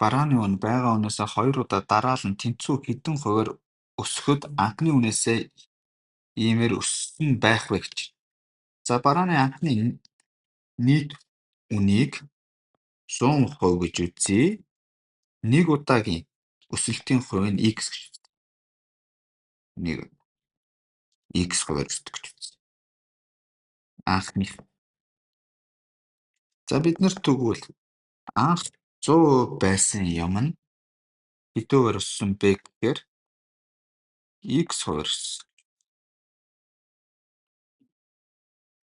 Барааны үн байгаа үнээсээ 2 удаа дараалан тэнцүү хэдэн хувиар өсөхөд анхны үнээсээ иймээр өссөн байх вэ гэж. За барааны анхны нийт үнийг 100% гэж үзье. 1 удаагийн өсөлтийн хувь нь x гэж үзье. 1 x хувиар өсдөг гэж үзье. Анхных. За бид нэр тэгвэл анх 100% байсан юм нь хэдүүгээр өссөн бэ гэхээр x хувиар өссөн.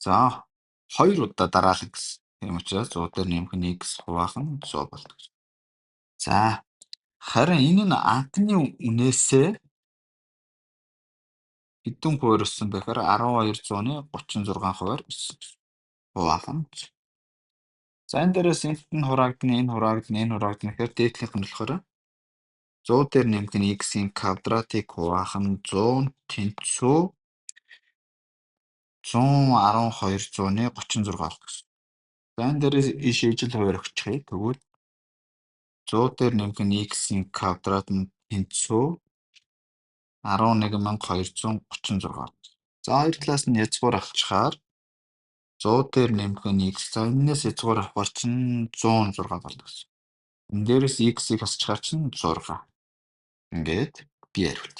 За 2 удаа дараалан гэсэн. Тийм учраас 100 дээр нэмэх нь x хуваахан 100 болдог. За харин энэ нь анхны үнээсээ хэдэн хувиар өссөн бэ гэхээр 1200-ны 36 хувиар өссөн. Хуваахан. За энэ дээрээс энэт нь хураагдана, энэ хураагдана, энэ хураагдана гэхээр дээдлийнх нь болохоор 100 дээр нэмэх нь x-ийн квадратыг хуваахан 100 тэнцүү 11200-ны 36 болох гэсэн. За энэ дээрээс иш ижил хувиар өгчихье. Тэгвэл 100 дээр нэмэх нь x-ийн квадрат нь тэнцүү 11236. За хоёр талаас нь язгуур авчихаар 100 дээр нэмэх нь x. За энэс язгуур авахар чинь 106 болдог гэсэн. Энэ дээрээс x-ийг асчаар чинь 6. Ингээд би хариулт.